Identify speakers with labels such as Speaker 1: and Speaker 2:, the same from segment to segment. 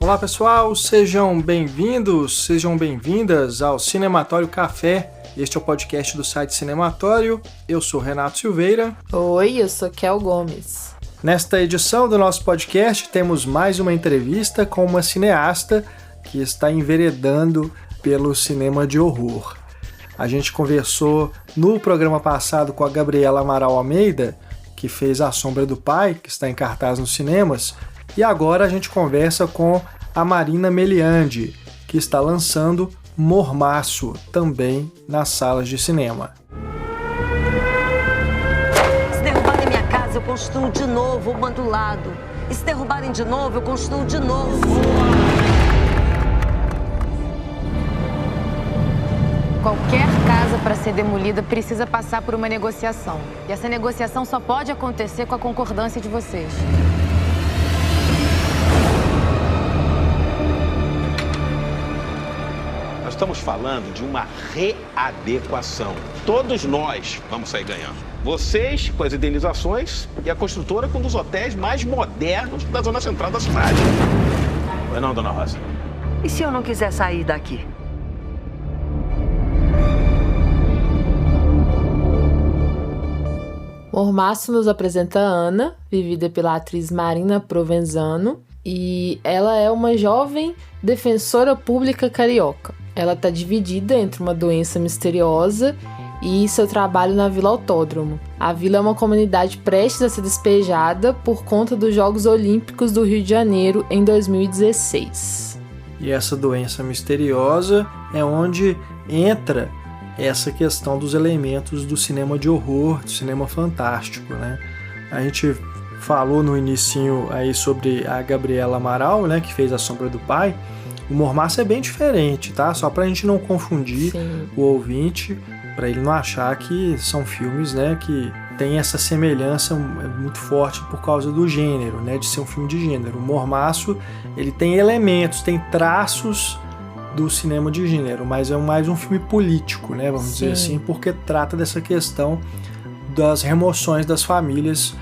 Speaker 1: Olá pessoal, sejam bem-vindos, sejam bem-vindas ao Cinematório Café. Este é o podcast do site Cinematório. Eu sou Renato Silveira.
Speaker 2: Oi, eu sou Kel Gomes.
Speaker 1: Nesta edição do nosso podcast temos mais uma entrevista com uma cineasta que está enveredando pelo cinema de horror. A gente conversou no programa passado com a Gabriela Amaral Almeida, que fez A Sombra do Pai, que está em cartaz nos cinemas, e agora a gente conversa com a Marina Meliandi, que está lançando Mormaço, também nas salas de cinema.
Speaker 3: Se derrubarem minha casa, eu construo de novo uma do lado. E se derrubarem de novo, eu construo de novo.
Speaker 4: Qualquer casa para ser demolida precisa passar por uma negociação. E essa negociação só pode acontecer com a concordância de vocês.
Speaker 5: Nós estamos falando de uma readequação. Todos nós vamos sair ganhando. Vocês com as indenizações e a construtora com um dos hotéis mais modernos da zona central da cidade. Não é não, dona Rosa?
Speaker 3: E se eu não quiser sair daqui?
Speaker 2: Mormaço nos apresenta a Ana, vivida pela atriz Marina Provenzano, e ela é uma jovem defensora pública carioca. Ela está dividida entre uma doença misteriosa e seu trabalho na Vila Autódromo. A vila é uma comunidade prestes a ser despejada por conta dos Jogos Olímpicos do Rio de Janeiro em 2016.
Speaker 1: E essa doença misteriosa é onde entra essa questão dos elementos do cinema de horror, do cinema fantástico, né? A gente falou no inicinho aí sobre a Gabriela Amaral, né, que fez A Sombra do Pai. O Mormaço é bem diferente, tá? Só pra gente não confundir o ouvinte, pra ele não achar que são filmes, né, que tem essa semelhança muito forte por causa do gênero, né, de ser um filme de gênero. O Mormaço, ele tem elementos, tem traços do cinema de gênero, mas é mais um filme político, né, vamos dizer assim, porque trata dessa questão das remoções das famílias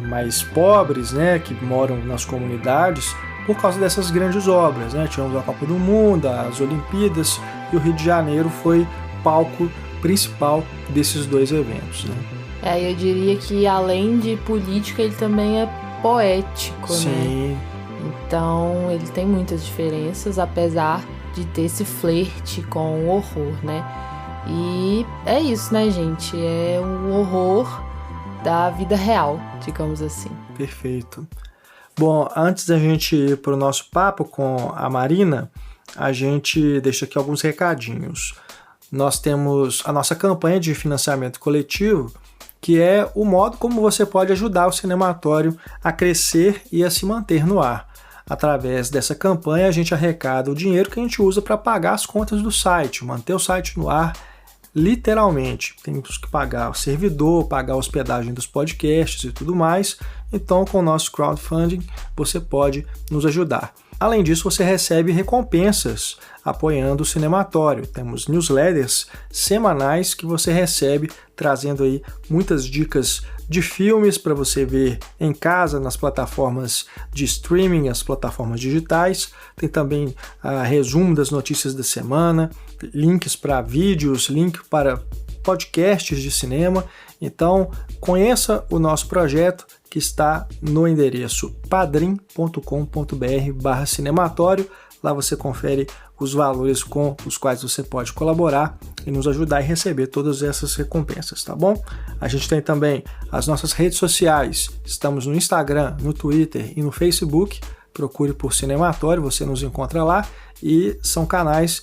Speaker 1: mais pobres, né, que moram nas comunidades por causa dessas grandes obras, né? Tivemos a Copa do Mundo, as Olimpíadas, e o Rio de Janeiro foi palco principal desses dois eventos, né?
Speaker 2: Eu diria que além de político, ele também é poético,
Speaker 1: Sim.
Speaker 2: né? Então ele tem muitas diferenças, apesar de ter esse flerte com o horror, né? E é isso, né, gente? É um horror da vida real, digamos assim.
Speaker 1: Perfeito. Bom, antes da gente ir para o nosso papo com a Marina, a gente deixa aqui alguns recadinhos. Nós temos a nossa campanha de financiamento coletivo, que é o modo como você pode ajudar o Cinematório a crescer e a se manter no ar. Através dessa campanha, a gente arrecada o dinheiro que a gente usa para pagar as contas do site, manter o site no ar, literalmente. Temos que pagar o servidor, pagar a hospedagem dos podcasts e tudo mais. Então, com o nosso crowdfunding, você pode nos ajudar. Além disso, você recebe recompensas apoiando o Cinematório. Temos newsletters semanais que você recebe, trazendo aí muitas dicas de filmes para você ver em casa, nas plataformas de streaming, as plataformas digitais. Tem também resumo das notícias da semana, links para vídeos, link para podcasts de cinema. Então, conheça o nosso projeto, que está no endereço padrim.com.br/cinematório. Lá você confere os valores com os quais você pode colaborar e nos ajudar e receber todas essas recompensas, tá bom? A gente tem também as nossas redes sociais. Estamos no Instagram, no Twitter e no Facebook. Procure por Cinematório, você nos encontra lá, e são canais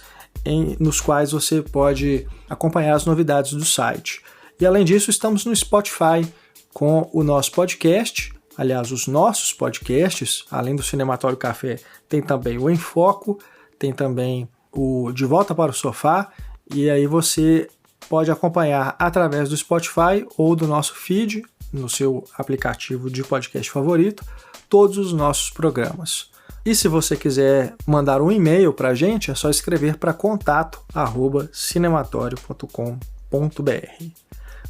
Speaker 1: nos quais você pode acompanhar as novidades do site. E além disso, estamos no Spotify com o nosso podcast. Aliás, os nossos podcasts, além do Cinematório Café, tem também o Em Foco, tem também o De Volta para o Sofá, e aí você pode acompanhar através do Spotify ou do nosso feed, no seu aplicativo de podcast favorito, todos os nossos programas. E se você quiser mandar um e-mail para a gente, é só escrever para contato@cinematório.com.br.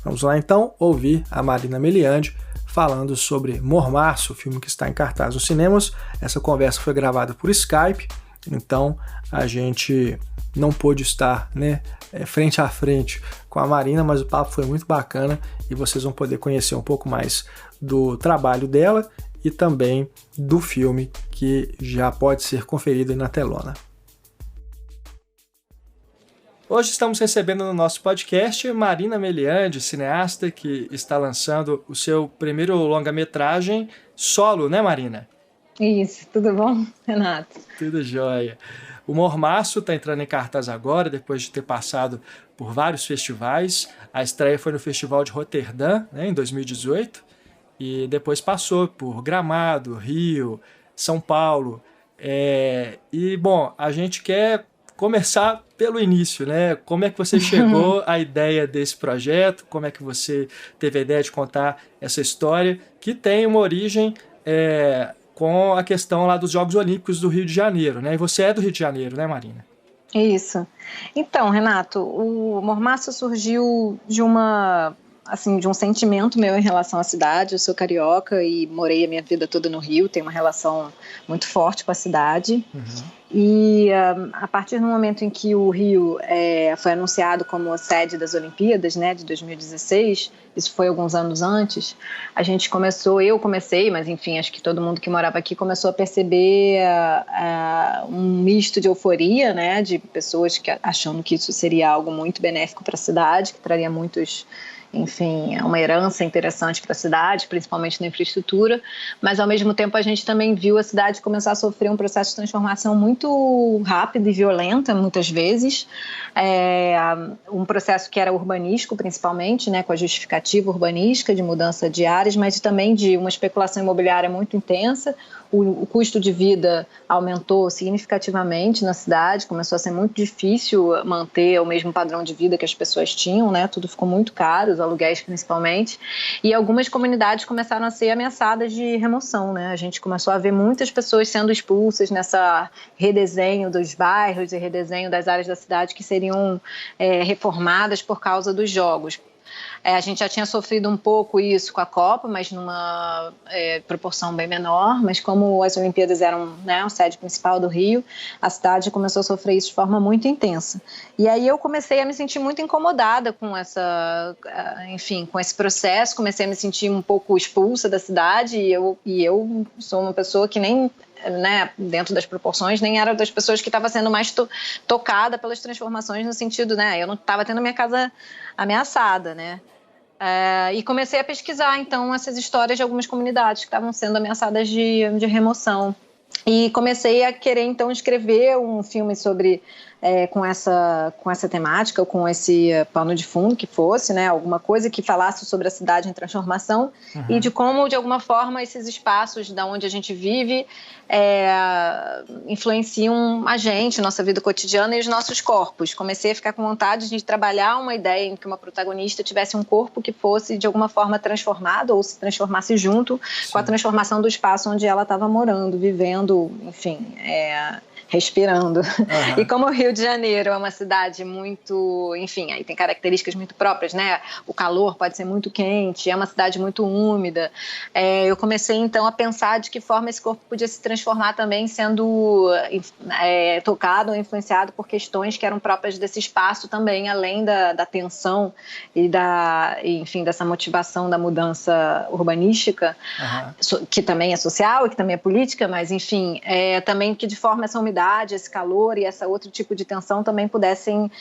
Speaker 1: Vamos lá então ouvir a Marina Meliandi falando sobre Mormaço, o filme que está em cartaz nos cinemas. Essa conversa foi gravada por Skype, então a gente não pôde estar, né, frente a frente com a Marina, mas o papo foi muito bacana e vocês vão poder conhecer um pouco mais do trabalho dela e também do filme, que já pode ser conferido aí na telona. Hoje estamos recebendo no nosso podcast Marina Meliandi, cineasta que está lançando o seu primeiro longa-metragem solo, né, Marina?
Speaker 6: Isso, tudo bom, Renato?
Speaker 1: Tudo jóia. O Mormaço está entrando em cartaz agora, depois de ter passado por vários festivais. A estreia foi no Festival de Roterdã, né, em 2018, e depois passou por Gramado, Rio, São Paulo. E, bom, a gente quer começar pelo início, né? Como é que você chegou à ideia desse projeto? Como é que você teve a ideia de contar essa história que tem uma origem com a questão lá dos Jogos Olímpicos do Rio de Janeiro, né? E você é do Rio de Janeiro, né, Marina?
Speaker 6: Isso. Então, Renato, o Mormaço surgiu de um sentimento meu em relação à cidade. Eu sou carioca e morei a minha vida toda no Rio, tenho uma relação muito forte com a cidade. E a partir do momento em que o Rio foi anunciado como a sede das Olimpíadas, né, de 2016, isso foi alguns anos antes, eu comecei, mas enfim, acho que todo mundo que morava aqui começou a perceber um misto de euforia, né, de pessoas achando que isso seria algo muito benéfico para a cidade, que traria uma herança interessante para a cidade, principalmente na infraestrutura, mas ao mesmo tempo a gente também viu a cidade começar a sofrer um processo de transformação muito rápido e violenta, muitas vezes, um processo que era urbanístico principalmente, né, com a justificativa urbanística de mudança de áreas, mas também de uma especulação imobiliária muito intensa. O custo de vida aumentou significativamente na cidade, começou a ser muito difícil manter o mesmo padrão de vida que as pessoas tinham, né? Tudo ficou muito caro, os aluguéis principalmente, e algumas comunidades começaram a ser ameaçadas de remoção, né? A gente começou a ver muitas pessoas sendo expulsas nessa redesenho dos bairros e redesenho das áreas da cidade que seriam reformadas por causa dos jogos. A gente já tinha sofrido um pouco isso com a Copa, mas numa proporção bem menor, mas como as Olimpíadas eram, né, a sede principal do Rio, a cidade começou a sofrer isso de forma muito intensa. E aí eu comecei a me sentir muito incomodada com com esse processo, comecei a me sentir um pouco expulsa da cidade, e eu sou uma pessoa que nem, né, dentro das proporções, nem era das pessoas que estava sendo mais tocada pelas transformações, no sentido, né, eu não estava tendo a minha casa ameaçada, né, e comecei a pesquisar, então, essas histórias de algumas comunidades que estavam sendo ameaçadas de remoção, e comecei a querer, então, escrever um filme sobre com essa temática, com esse pano de fundo que fosse, né, alguma coisa que falasse sobre a cidade em transformação e de como, de alguma forma, esses espaços da onde a gente vive influenciam a gente, nossa vida cotidiana e os nossos corpos. Comecei a ficar com vontade de trabalhar uma ideia em que uma protagonista tivesse um corpo que fosse, de alguma forma, transformado ou se transformasse junto com a transformação do espaço onde ela estava morando, vivendo, enfim, respirando. E como o Rio de Janeiro é uma cidade muito, enfim, aí tem características muito próprias, né? O calor pode ser muito quente, é uma cidade muito úmida. Eu comecei, então, a pensar de que forma esse corpo podia se transformar também sendo tocado ou influenciado por questões que eram próprias desse espaço também, além da tensão e enfim, dessa motivação da mudança urbanística, que também é social e que também é política, mas, enfim, também que de forma essa umidade, esse calor e esse outro tipo de tensão também pudessem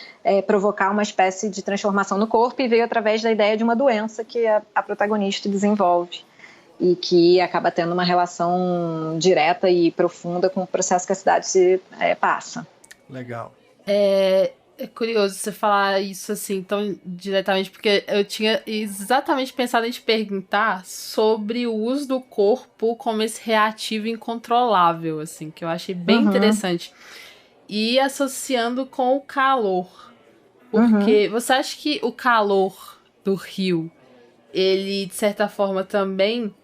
Speaker 6: provocar uma espécie de transformação no corpo, e veio através da ideia de uma doença que a protagonista desenvolve e que acaba tendo uma relação direta e profunda com o processo que a cidade se passa.
Speaker 1: Legal.
Speaker 2: É curioso você falar isso assim tão diretamente, porque eu tinha exatamente pensado em te perguntar sobre o uso do corpo como esse reativo incontrolável, assim, que eu achei bem interessante. E associando com o calor. Porque você acha que o calor do Rio, ele, de certa forma, também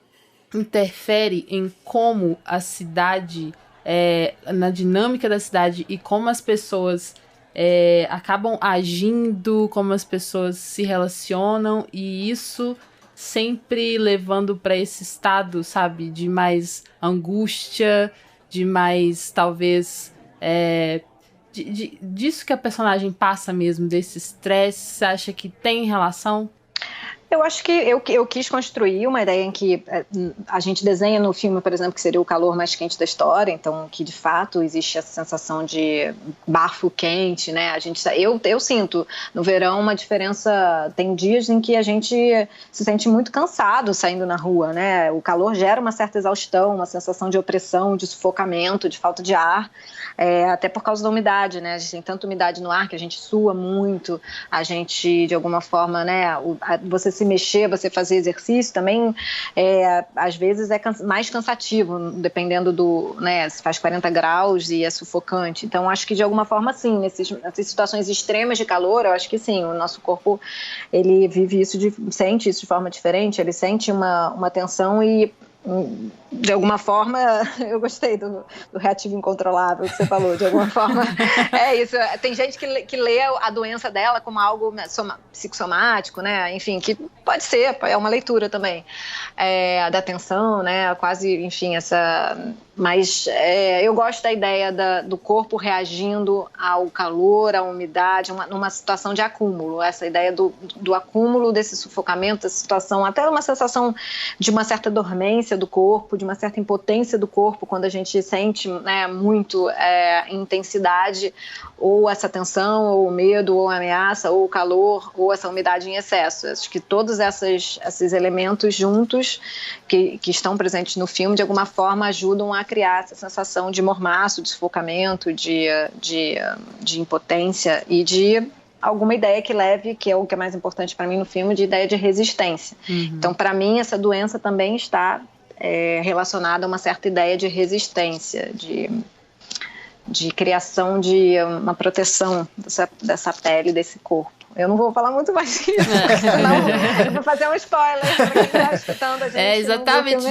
Speaker 2: interfere em como a cidade, na dinâmica da cidade e como as pessoas acabam agindo, como as pessoas se relacionam, e isso, de sempre levando para esse estado, sabe, de mais angústia, de mais, talvez, disso que a personagem passa mesmo, desse estresse? Você acha que tem relação?
Speaker 6: Eu acho que eu quis construir uma ideia em que a gente desenha no filme, por exemplo, que seria o calor mais quente da história, então que de fato existe essa sensação de bafo quente, né? Eu sinto no verão uma diferença, tem dias em que a gente se sente muito cansado saindo na rua, né? O calor gera uma certa exaustão, uma sensação de opressão, de sufocamento, de falta de ar, até por causa da umidade, né? A gente tem tanta umidade no ar que a gente sua muito, a gente de alguma forma, né? Você se mexer, você fazer exercício também, às vezes é mais cansativo, dependendo do, né, se faz 40 graus e é sufocante. Então, acho que de alguma forma, sim, nessas situações extremas de calor, eu acho que sim, o nosso corpo, ele vive isso, sente isso de forma diferente, ele sente uma tensão e, de alguma forma, eu gostei do reativo incontrolável que você falou, de alguma forma, é isso. Tem gente que lê a doença dela como algo psicossomático, né, enfim, que pode ser, é uma leitura também, da tensão, né, quase, enfim, mas eu gosto da ideia do corpo reagindo ao calor, à umidade, numa situação de acúmulo, essa ideia do acúmulo, desse sufocamento, dessa situação, até uma sensação de uma certa dormência do corpo, de uma certa impotência do corpo, quando a gente sente, né, muito intensidade, ou essa tensão, ou o medo, ou a ameaça, ou o calor, ou essa umidade em excesso. Acho que todos esses elementos juntos, que estão presentes no filme, de alguma forma ajudam a criar essa sensação de mormaço, de sufocamento, de impotência e de alguma ideia que leve, que é o que é mais importante para mim no filme, de ideia de resistência. Uhum. Então, para mim, essa doença também está relacionada a uma certa ideia de resistência, de criação de uma proteção dessa pele, desse corpo. Eu não vou falar muito mais disso, senão eu vou fazer um spoiler para quem está escutando a gente.
Speaker 2: Exatamente.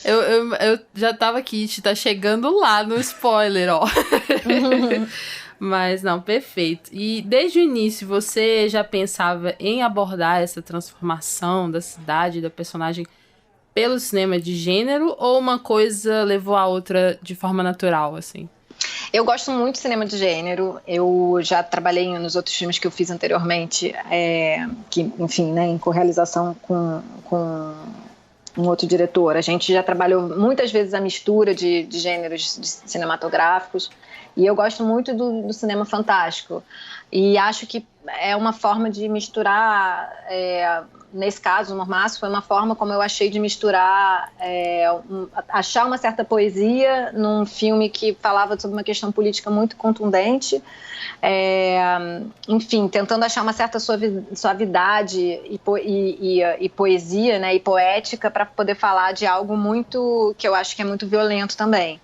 Speaker 2: Eu já estava aqui, tá chegando lá no spoiler, ó. Uhum. Mas não, perfeito. E desde o início você já pensava em abordar essa transformação da cidade, da personagem, pelo cinema de gênero, ou uma coisa levou a outra de forma natural, assim?
Speaker 6: Eu gosto muito de cinema de gênero. Eu já trabalhei nos outros filmes que eu fiz anteriormente, que, enfim, né, em correalização com um outro diretor. A gente já trabalhou muitas vezes a mistura de gêneros cinematográficos, e eu gosto muito do cinema fantástico. E acho que é uma forma de misturar, nesse caso, o Mormaço foi uma forma como eu achei de misturar, achar uma certa poesia num filme que falava sobre uma questão política muito contundente, enfim, tentando achar uma certa suavidade e poesia, né, e poética para poder falar de algo muito, que eu acho que é muito violento também.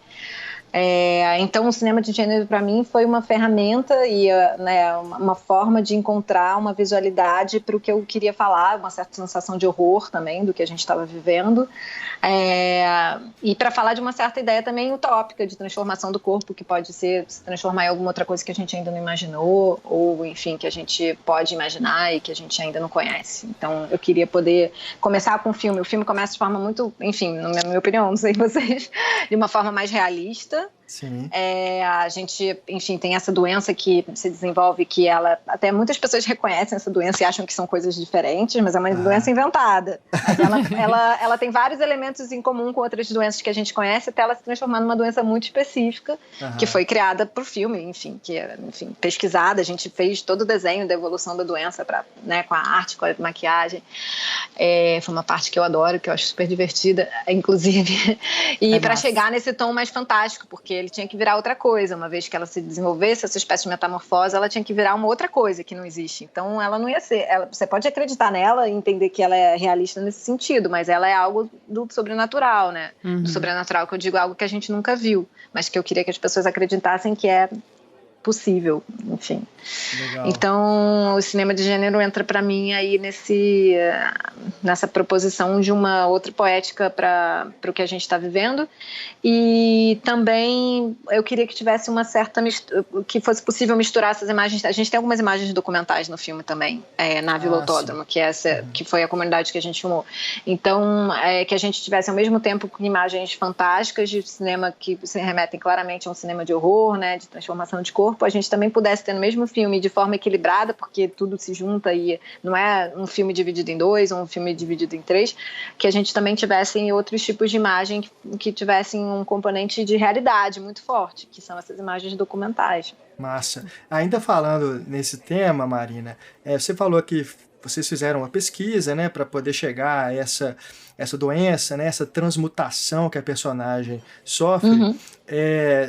Speaker 6: Então o cinema de gênero para mim foi uma ferramenta e né, uma forma de encontrar uma visualidade para o que eu queria falar, uma certa sensação de horror também do que a gente estava vivendo, e para falar de uma certa ideia também utópica de transformação do corpo, que pode se transformar em alguma outra coisa que a gente ainda não imaginou, ou enfim, que a gente pode imaginar e que a gente ainda não conhece. Então eu queria poder começar com o filme começa de forma muito, enfim, na minha opinião, não sei vocês, de uma forma mais realista.
Speaker 1: Sim.
Speaker 6: A gente, enfim, tem essa doença que se desenvolve, que ela, até muitas pessoas reconhecem essa doença e acham que são coisas diferentes, mas é uma doença inventada. Mas ela tem vários elementos em comum com outras doenças que a gente conhece, até ela se transformar numa doença muito específica, que foi criada por filme, enfim, pesquisada. A gente fez todo o desenho da evolução da doença né, com a arte, com a maquiagem. Foi uma parte que eu adoro, que eu acho super divertida, inclusive. E para chegar nesse tom mais fantástico, porque ele tinha que virar outra coisa. Uma vez que ela se desenvolvesse, essa espécie de metamorfose, ela tinha que virar uma outra coisa que não existe. Então, ela não ia ser... você pode acreditar nela e entender que ela é realista nesse sentido, mas ela é algo do sobrenatural, né? Uhum. Do sobrenatural, que eu digo algo que a gente nunca viu, mas que eu queria que as pessoas acreditassem que é possível, enfim.
Speaker 1: Legal.
Speaker 6: Então, o cinema de gênero entra para mim aí nessa proposição de uma outra poética para o que a gente está vivendo, e também eu queria que tivesse uma certa que fosse possível misturar essas imagens. A gente tem algumas imagens documentais no filme também, na Vila Autódromo, que que foi a comunidade que a gente filmou. Então, que a gente tivesse ao mesmo tempo com imagens fantásticas de cinema que se remetem claramente a um cinema de horror, né, de transformação de corpo, a gente também pudesse ter no mesmo filme de forma equilibrada, porque tudo se junta e não é um filme dividido em 2 ou um filme dividido em 3, que a gente também tivesse outros tipos de imagem que tivessem um componente de realidade muito forte, que são essas imagens documentais.
Speaker 1: Massa. Ainda falando nesse tema, Marina, você falou que vocês fizeram uma pesquisa, né, para poder chegar a essa doença, né, essa transmutação que a personagem sofre.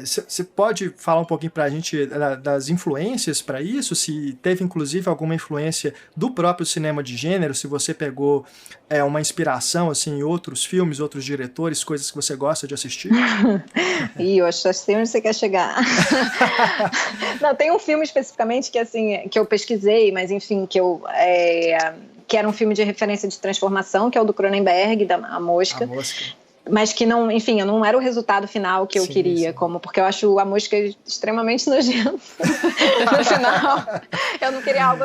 Speaker 1: Você pode falar um pouquinho para a gente das influências para isso? Se teve, inclusive, alguma influência do próprio cinema de gênero, se você pegou uma inspiração assim, em outros filmes, outros diretores, coisas que você gosta de assistir?
Speaker 6: Eu acho que sei onde você quer chegar. Não, tem um filme especificamente que, assim, que eu pesquisei, mas enfim, que era um filme de referência de transformação, que é o do Cronenberg, A Mosca. Mas que não, enfim, não era o resultado final que eu queria, porque eu acho A Mosca extremamente nojento no final. Eu não queria algo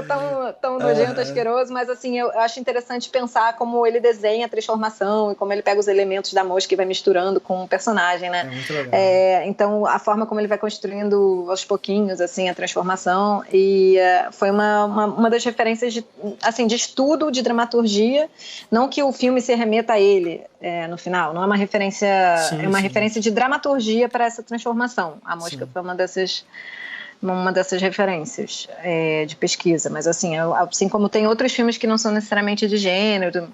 Speaker 6: tão nojento, asqueroso, mas assim, eu acho interessante pensar como ele desenha a transformação e como ele pega os elementos da mosca e vai misturando com o personagem, né?
Speaker 1: É muito legal.
Speaker 6: Então, a forma como ele vai construindo aos pouquinhos, assim, a transformação, e foi uma das referências de estudo de dramaturgia, não que o filme se remeta a ele no final, não é uma referência, referência de dramaturgia para essa transformação. A Mosca foi uma dessas referências de pesquisa, mas assim como tem outros filmes que não são necessariamente de gênero,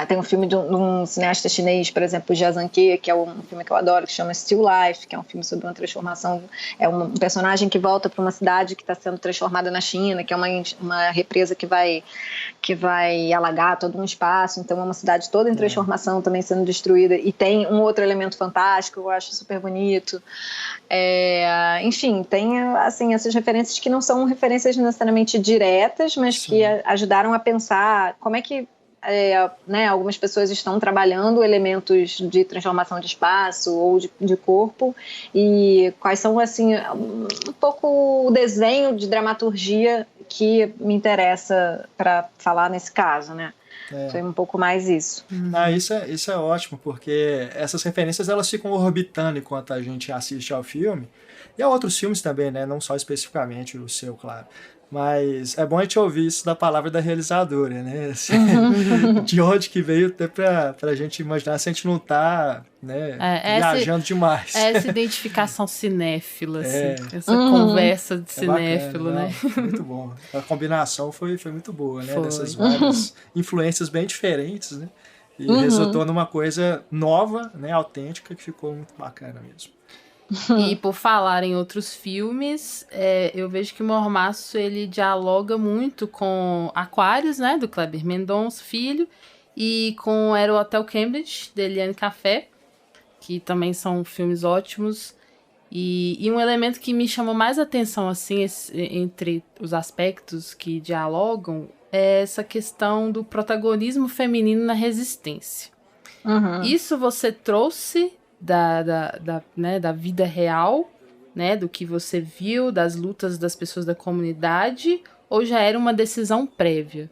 Speaker 6: tem um filme de um cineasta chinês, por exemplo, Jia Zhangke, que é um filme que eu adoro, que chama Still Life, que é um filme sobre uma transformação, um personagem que volta para uma cidade que está sendo transformada na China, que é uma represa que vai alagar todo um espaço, então é uma cidade toda em transformação, também sendo destruída, e tem um outro elemento fantástico, eu acho super bonito. Enfim, tem assim, essas referências que não são referências necessariamente diretas, mas que ajudaram a pensar como é que algumas pessoas estão trabalhando elementos de transformação de espaço ou de corpo, e quais são, assim, um pouco o desenho de dramaturgia que me interessa para falar nesse caso, né? Foi um pouco mais isso.
Speaker 1: Isso é ótimo, porque essas referências elas ficam orbitando enquanto a gente assiste ao filme, e a outros filmes também, né? Não só especificamente o seu, claro. Mas é bom a gente ouvir isso da palavra da realizadora, né? Assim, de onde que veio até pra gente imaginar se a gente não tá, né, viajando demais.
Speaker 2: Essa identificação cinéfila, assim, essa conversa de cinéfilo,
Speaker 1: bacana,
Speaker 2: né?
Speaker 1: Muito bom. A combinação foi muito boa, né? Dessas várias influências bem diferentes, né? E resultou numa coisa nova, né? Autêntica, que ficou muito bacana mesmo.
Speaker 2: E por falar em outros filmes, eu vejo que o Mormaço ele dialoga muito com Aquários, né, do Kleber Mendonça Filho, e com Era o Hotel Cambridge, de Eliane Café, que também são filmes ótimos. E um elemento que me chamou mais atenção, assim, entre os aspectos que dialogam, é essa questão do protagonismo feminino na resistência. Isso você trouxe da vida real, né, do que você viu, das lutas das pessoas da comunidade, ou já era uma decisão prévia?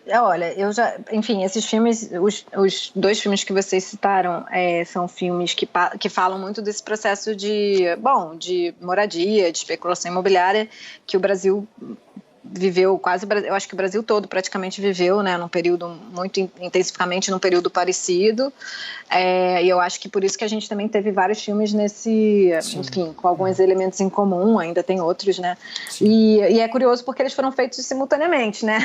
Speaker 6: Olha, enfim, esses filmes, os dois filmes que vocês citaram, são filmes que falam muito desse processo de moradia, de especulação imobiliária, que o Brasil viveu eu acho que o Brasil todo praticamente viveu, né, num período muito intensificamente, num período parecido, e eu acho que por isso que a gente também teve vários filmes enfim, com alguns elementos em comum, ainda tem outros, né, e é curioso porque eles foram feitos simultaneamente, né,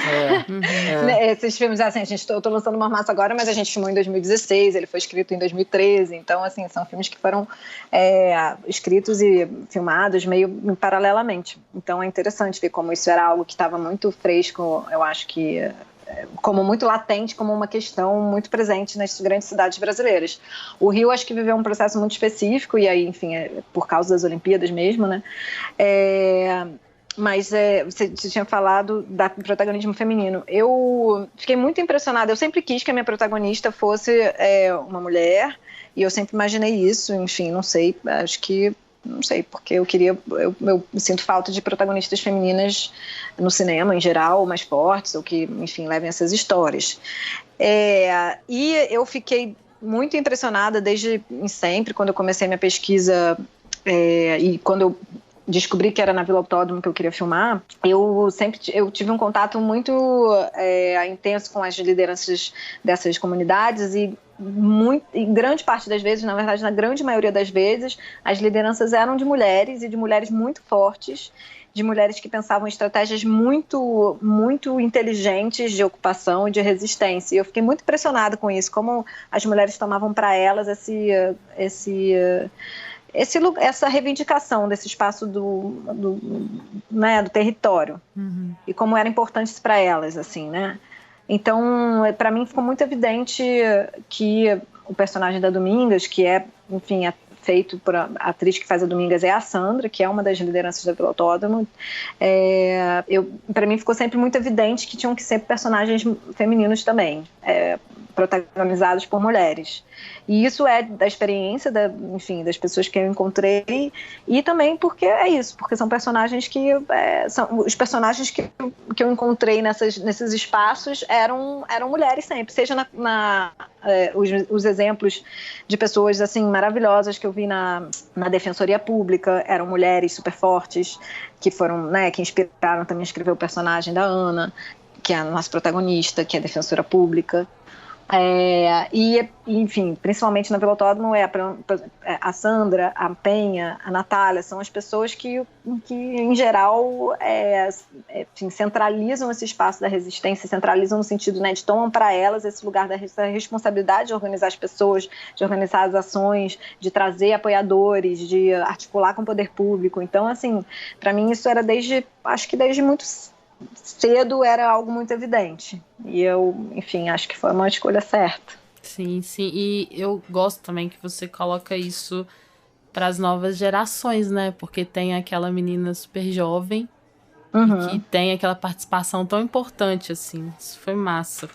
Speaker 6: esses filmes, assim, eu tô lançando Mormaço agora, mas a gente filmou em 2016, ele foi escrito em 2013, então, assim, são filmes que foram escritos e filmados meio paralelamente, então é interessante ver como isso era algo que estava muito fresco, eu acho que como muito latente, como uma questão muito presente nas grandes cidades brasileiras. O Rio acho que viveu um processo muito específico, e aí, enfim, por causa das Olimpíadas mesmo, né? Mas você tinha falado do protagonismo feminino. Eu fiquei muito impressionada. Eu sempre quis que a minha protagonista fosse uma mulher, e eu sempre imaginei isso. Enfim, não sei, acho que não sei, porque eu sinto falta de protagonistas femininas no cinema em geral, mais fortes, ou que, enfim, levem essas histórias. E eu fiquei muito impressionada desde sempre, quando eu comecei minha pesquisa, e quando eu descobri que era na Vila Autódromo que eu queria filmar, eu tive um contato muito intenso com as lideranças dessas comunidades, e grande parte das vezes, na verdade, na grande maioria das vezes, as lideranças eram de mulheres, e de mulheres muito fortes, de mulheres que pensavam em estratégias muito, muito inteligentes de ocupação e de resistência. E eu fiquei muito impressionada com isso, como as mulheres tomavam para elas essa reivindicação desse espaço do território, e como era importante isso para elas, assim, né? Então, para mim ficou muito evidente que o personagem da Domingas, que enfim, feito por a atriz que faz a Domingas, é a Sandra, que é uma das lideranças da Vila Autódromo. Para mim ficou sempre muito evidente que tinham que ser personagens femininos também, protagonizados por mulheres. E isso é da experiência, enfim, das pessoas que eu encontrei, e também porque porque são personagens que são os personagens que eu encontrei nesses espaços eram mulheres sempre, seja os exemplos de pessoas assim maravilhosas que eu vi na Defensoria Pública, eram mulheres super fortes que foram, que inspiraram também a escrever o personagem da Ana, que é a nossa protagonista, que é defensora pública. Enfim, principalmente na Vila Autódromo, a Sandra, a Penha, a Natália, são as pessoas que em geral, enfim, centralizam esse espaço da resistência, centralizam no sentido, de tomam para elas esse lugar dessa responsabilidade de organizar as pessoas, de organizar as ações, de trazer apoiadores, de articular com o poder público. Então, assim, para mim isso era acho que desde muito cedo era algo muito evidente. E eu, enfim, acho que foi uma escolha certa.
Speaker 2: Sim, sim. E eu gosto também que você coloca isso para as novas gerações, né? Porque tem aquela menina super jovem e que tem aquela participação tão importante, assim. Isso foi massa.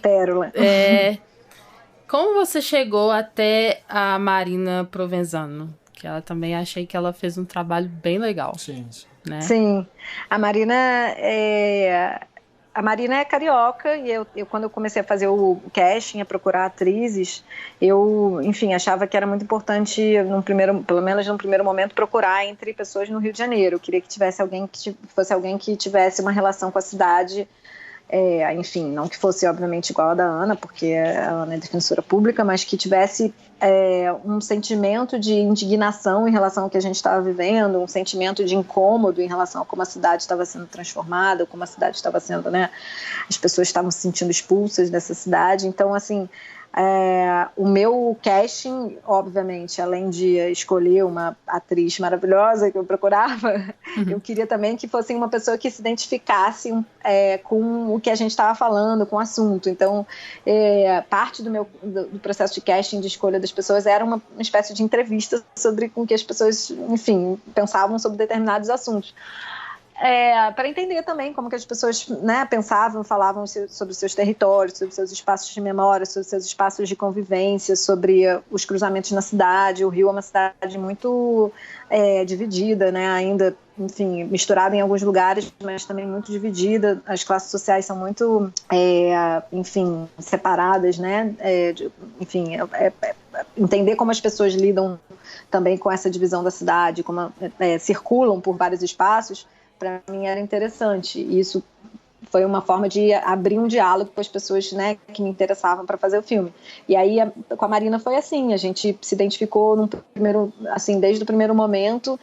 Speaker 6: Pérola.
Speaker 2: Como você chegou até a Marina Provenzano? Que ela também achei que ela fez um trabalho bem legal.
Speaker 1: Sim.
Speaker 2: Né?
Speaker 6: Sim, a Marina é carioca, e eu quando eu comecei a fazer o casting, a procurar atrizes, eu, enfim, achava que era muito importante, pelo menos num primeiro momento, procurar entre pessoas no Rio de Janeiro. Eu queria que tivesse fosse alguém que tivesse uma relação com a cidade, enfim, não que fosse obviamente igual a da Ana, porque a Ana é defensora pública, mas que tivesse um sentimento de indignação em relação ao que a gente estava vivendo, um sentimento de incômodo em relação a como a cidade estava sendo transformada, como a cidade estava sendo, as pessoas estavam se sentindo expulsas dessa cidade. Então, assim, o meu casting, obviamente, além de escolher uma atriz maravilhosa que eu procurava, eu queria também que fosse uma pessoa que se identificasse com o que a gente estava falando, com o assunto. Então, parte do processo de casting, de escolha das pessoas, era uma espécie de entrevista sobre com que as pessoas, enfim, pensavam sobre determinados assuntos. Para entender também como que as pessoas, pensavam, falavam sobre os seus territórios, sobre os seus espaços de memória, sobre os seus espaços de convivência, sobre os cruzamentos na cidade. O Rio é uma cidade muito dividida, ainda, enfim, misturada em alguns lugares, mas também muito dividida. As classes sociais são muito, enfim, separadas, enfim, entender como as pessoas lidam também com essa divisão da cidade, como circulam por vários espaços, para mim era interessante. E isso foi uma forma de abrir um diálogo com as pessoas, que me interessavam para fazer o filme. E aí com a Marina foi assim, a gente se identificou desde o primeiro momento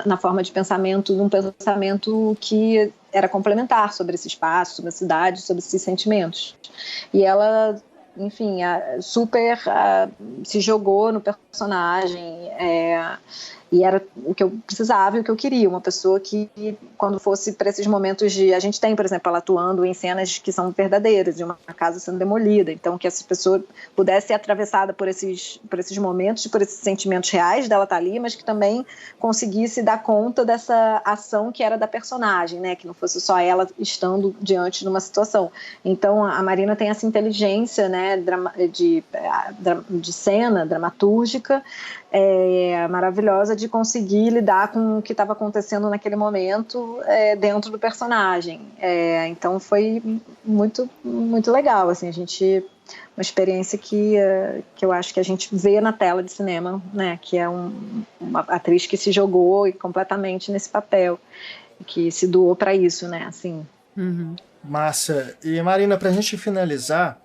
Speaker 6: na forma de pensamento, num pensamento que era complementar sobre esse espaço, sobre a cidade, sobre esses sentimentos. E ela, enfim, super se jogou no personagem, E era o que eu precisava e o que eu queria, uma pessoa que, quando fosse para esses momentos de... A gente tem, por exemplo, ela atuando em cenas que são verdadeiras, de uma casa sendo demolida, então que essa pessoa pudesse ser atravessada por esses momentos, por esses sentimentos reais dela estar ali, mas que também conseguisse dar conta dessa ação que era da personagem, né? Que não fosse só ela estando diante de uma situação. Então a Marina tem essa inteligência, né, de cena, dramatúrgica, maravilhosa, de conseguir lidar com o que estava acontecendo naquele momento dentro do personagem. Então foi muito, muito legal, assim, uma experiência que eu acho que a gente vê na tela de cinema, né, que é uma atriz que se jogou completamente nesse papel, que se doou para isso, né, assim.
Speaker 2: Uhum.
Speaker 1: Massa. E Marina, pra gente finalizar,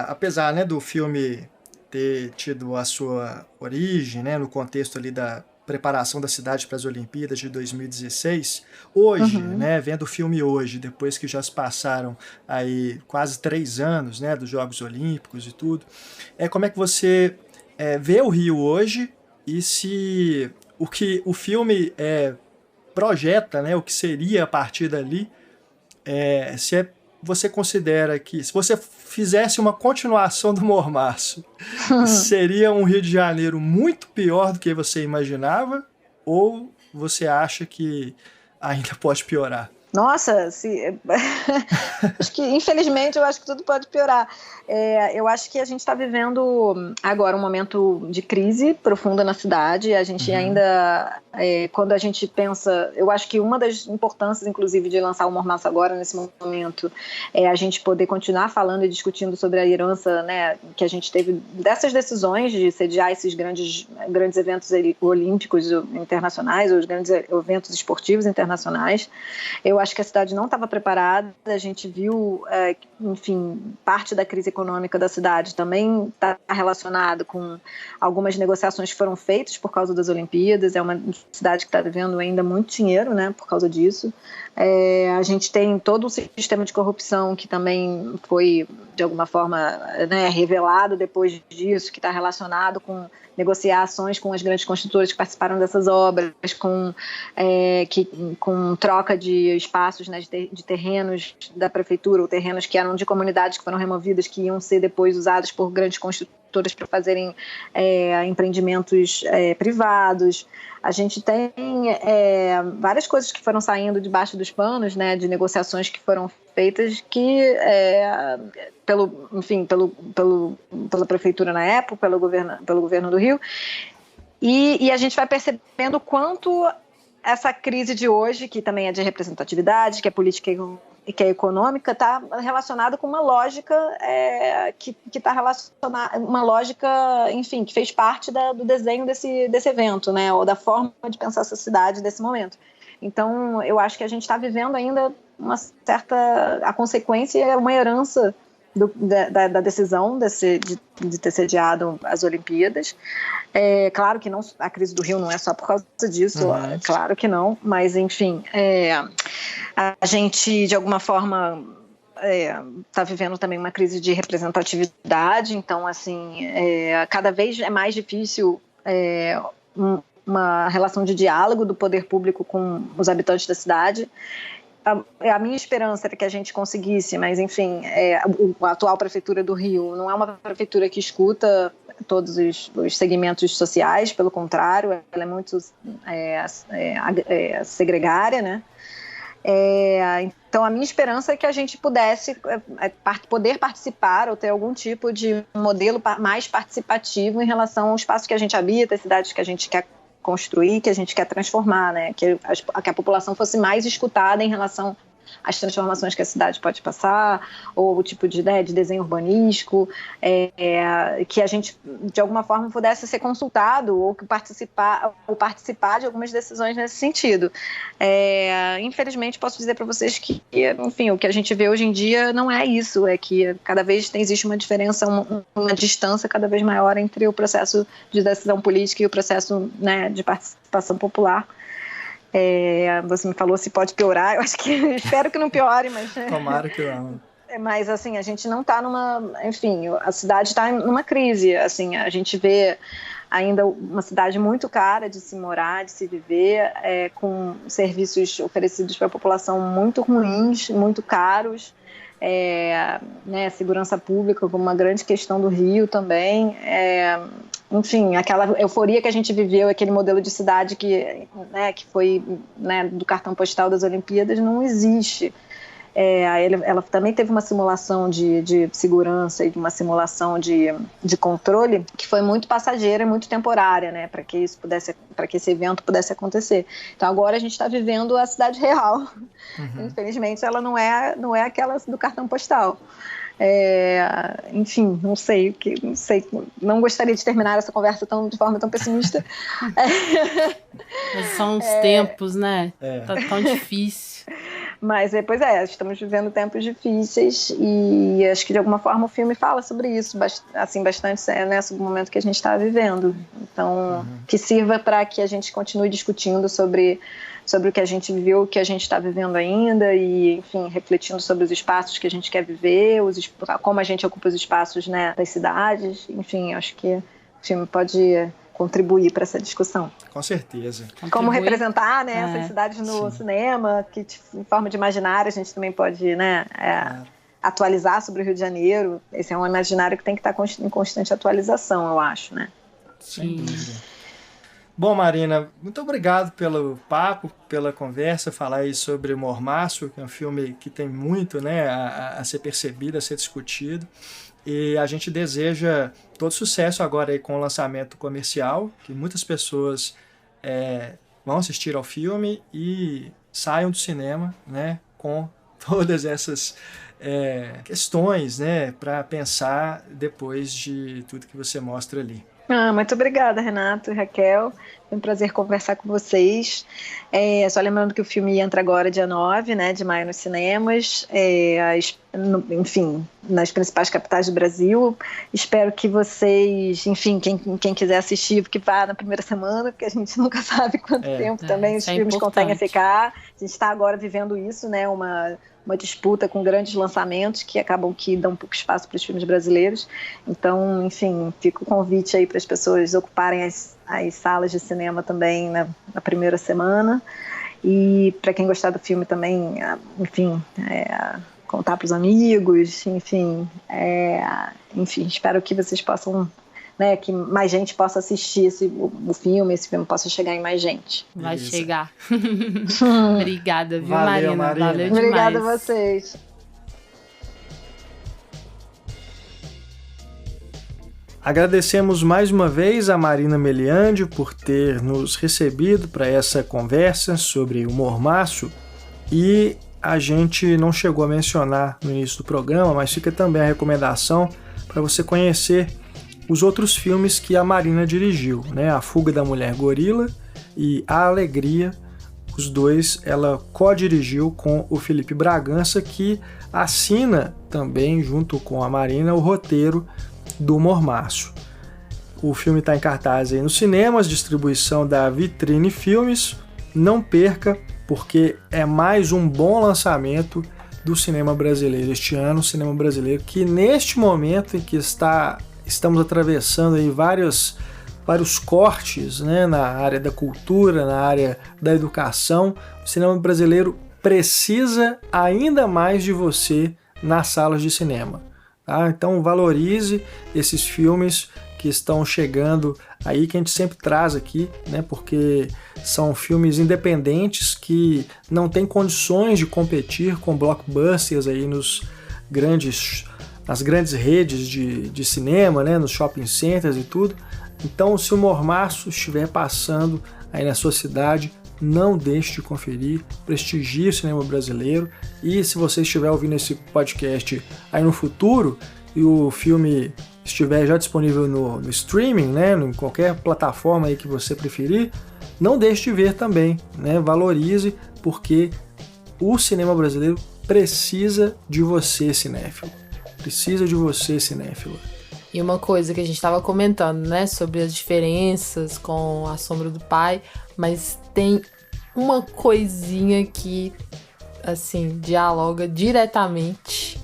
Speaker 1: apesar, né, do filme ter tido a sua origem, né, no contexto ali da preparação da cidade para as Olimpíadas de 2016, hoje, né, vendo o filme hoje, depois que já se passaram aí quase 3 anos, né, dos Jogos Olímpicos e tudo, como é que você vê o Rio hoje e se o que o filme projeta, né, o que seria a partir dali, você considera que, se você fizesse uma continuação do Mormaço, seria um Rio de Janeiro muito pior do que você imaginava? Ou você acha que ainda pode piorar?
Speaker 6: Nossa, acho que, infelizmente, eu acho que tudo pode piorar. Eu acho que a gente está vivendo agora um momento de crise profunda na cidade. A gente ainda, quando a gente pensa, eu acho que uma das importâncias, inclusive, de lançar o Mormaço agora, nesse momento, é a gente poder continuar falando e discutindo sobre a herança, né, que a gente teve dessas decisões de sediar esses grandes eventos olímpicos internacionais, ou os grandes eventos esportivos internacionais. Eu acho que a cidade não estava preparada, a gente viu, enfim, parte da crise econômica da cidade também está relacionado com algumas negociações que foram feitas por causa das Olimpíadas. É uma cidade que está devendo ainda muito dinheiro, né, por causa disso. A gente tem todo o sistema de corrupção que também foi, de alguma forma, né, revelado depois disso, que está relacionado com negociações com as grandes construtoras que participaram dessas obras, com troca de espaços, né, de terrenos da prefeitura, ou terrenos que eram de comunidades que foram removidas, que iam ser depois usados por grandes construtoras para fazerem empreendimentos privados. A gente tem várias coisas que foram saindo debaixo dos panos, né, de negociações que foram feitas que, pela prefeitura na época, pelo governo do Rio, e a gente vai percebendo quanto essa crise de hoje, que também é de representatividade, que é política e que é econômica, está relacionada com uma lógica que está relacionada, uma lógica, enfim, que fez parte do desenho desse evento, né, ou da forma de pensar essa cidade desse momento. Então, eu acho que a gente está vivendo ainda a consequência é uma herança da decisão de ter sediado as Olimpíadas. Claro que não, a crise do Rio não é só por causa disso, claro que não, mas enfim, a gente de alguma forma está vivendo também uma crise de representatividade. Então, assim, cada vez é mais difícil uma relação de diálogo do poder público com os habitantes da cidade. A minha esperança era que a gente conseguisse, mas enfim, a atual prefeitura do Rio não é uma prefeitura que escuta todos os segmentos sociais, pelo contrário, ela é muito segregária, né? Então a minha esperança é que a gente pudesse poder participar ou ter algum tipo de modelo mais participativo em relação ao espaço que a gente habita, as cidades que a gente quer construir, que a gente quer transformar, né? Que a população fosse mais escutada em relação às transformações que a cidade pode passar, ou o tipo de desenho urbanístico, que a gente, de alguma forma, pudesse ser consultado ou participar de algumas decisões nesse sentido. Infelizmente, posso dizer para vocês que, enfim, o que a gente vê hoje em dia não é isso, é que cada vez existe uma diferença, uma distância cada vez maior entre o processo de decisão política e o processo, né, de participação popular. Você me falou se pode piorar, eu acho que espero que não piore, mas
Speaker 1: tomara que não.
Speaker 6: Mas assim, a gente não está enfim, a cidade está numa crise, assim, a gente vê ainda uma cidade muito cara de se morar, de se viver, com serviços oferecidos para a população muito ruins, muito caros, segurança pública como uma grande questão do Rio também, enfim, aquela euforia que a gente viveu, aquele modelo de cidade que foi, do cartão postal das Olimpíadas, não existe. Ela também teve uma simulação de segurança e uma simulação de controle que foi muito passageira e muito temporária, né, para que esse evento pudesse acontecer. Então agora a gente está vivendo a cidade real. Infelizmente ela não é aquela do cartão postal. Enfim, não sei, não gostaria de terminar essa conversa de forma tão pessimista.
Speaker 7: Mas são os tempos, né? Tá tão difícil.
Speaker 6: Mas, estamos vivendo tempos difíceis e acho que de alguma forma o filme fala sobre isso, assim, bastante, sobre o momento que a gente está vivendo. Então, que sirva para que a gente continue discutindo sobre o que a gente viveu, o que a gente está vivendo ainda e, enfim, refletindo sobre os espaços que a gente quer viver, como a gente ocupa os espaços, né, das cidades. Enfim, acho que o filme pode contribuir para essa discussão.
Speaker 1: Com certeza.
Speaker 6: Como representar, né, essas cidades no cinema, que em forma de imaginário a gente também pode, né, atualizar sobre o Rio de Janeiro. Esse é um imaginário que tem que estar em constante atualização, eu acho, né?
Speaker 1: Sem dúvida. Bom, Marina, muito obrigado pelo papo, pela conversa, falar aí sobre o Mormaço, que é um filme que tem muito, né, a ser percebido, a ser discutido. E a gente deseja todo sucesso agora aí com o lançamento comercial, que muitas pessoas vão assistir ao filme e saiam do cinema, né, com todas essas questões, né, para pensar depois de tudo que você mostra ali.
Speaker 6: Muito obrigada, Renato e Raquel. Foi um prazer conversar com vocês. Só lembrando que o filme entra agora dia 9, né, de maio nos cinemas, enfim, nas principais capitais do Brasil. Espero que vocês, enfim, quem quiser assistir, que vá na primeira semana, porque a gente nunca sabe quanto tempo também os filmes conseguem ficar. A gente está agora vivendo isso, né, uma disputa com grandes lançamentos que acabam que dão um pouco espaço para os filmes brasileiros. Então, enfim, fica o convite aí para as pessoas ocuparem as salas de cinema também na primeira semana. E para quem gostar do filme também, enfim, contar para os amigos, enfim, espero que vocês possam, né, que mais gente possa assistir o filme, esse filme possa chegar em mais gente.
Speaker 7: Vai chegar. Obrigada, viu, Marina? Valeu demais.
Speaker 6: Obrigada a vocês.
Speaker 1: Agradecemos mais uma vez a Marina Meliandi por ter nos recebido para essa conversa sobre o Mormaço, e a gente não chegou a mencionar no início do programa, mas fica também a recomendação para você conhecer os outros filmes que a Marina dirigiu, né? A Fuga da Mulher Gorila e A Alegria. Os dois ela co-dirigiu com o Felipe Bragança, que assina também, junto com a Marina, o roteiro do Mormaço. O filme está em cartaz aí nos cinemas, distribuição da Vitrine Filmes. Não perca, porque é mais um bom lançamento do cinema brasileiro este ano, o cinema brasileiro que neste momento em que estamos atravessando aí vários cortes, né, na área da cultura, na área da educação, o cinema brasileiro precisa ainda mais de você nas salas de cinema. Tá? Então valorize esses filmes que estão chegando aí, que a gente sempre traz aqui, né, porque são filmes independentes que não têm condições de competir com blockbusters aí nas grandes redes de cinema, né, nos shopping centers e tudo. Então, se o Mormaço estiver passando aí na sua cidade, não deixe de conferir, prestigie o cinema brasileiro. E se você estiver ouvindo esse podcast aí no futuro e o filme estiver já disponível no streaming, né, em qualquer plataforma aí que você preferir, não deixe de ver também, né, valorize, porque o cinema brasileiro precisa de você, cinéfilo. Precisa de você, cinéfilo.
Speaker 2: E uma coisa que a gente estava comentando, né, sobre as diferenças com A Sombra do Pai, mas tem uma coisinha que, assim, dialoga diretamente,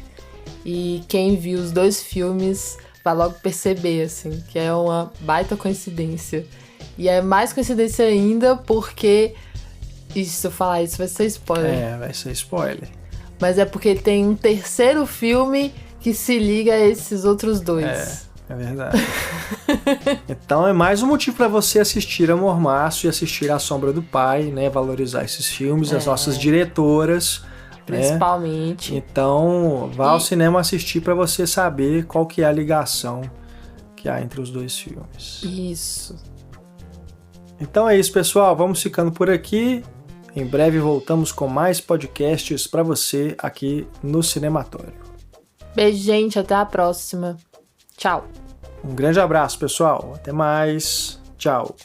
Speaker 2: e quem viu os dois filmes vai logo perceber, assim, que é uma baita coincidência. E é mais coincidência ainda porque... Ixi, se eu falar isso vai ser spoiler.
Speaker 1: Vai ser spoiler.
Speaker 2: Mas é porque tem um terceiro filme que se liga a esses outros dois.
Speaker 1: É verdade. Então é mais um motivo para você assistir a Mormaço e assistir A Sombra do Pai, né? Valorizar esses filmes, as nossas diretoras,
Speaker 2: principalmente.
Speaker 1: Né? Então vá ao cinema assistir para você saber qual que é a ligação que há entre os dois filmes.
Speaker 2: Isso.
Speaker 1: Então é isso, pessoal. Vamos ficando por aqui. Em breve voltamos com mais podcasts para você aqui no Cinematório.
Speaker 2: Beijo, gente. Até a próxima. Tchau.
Speaker 1: Um grande abraço, pessoal. Até mais. Tchau.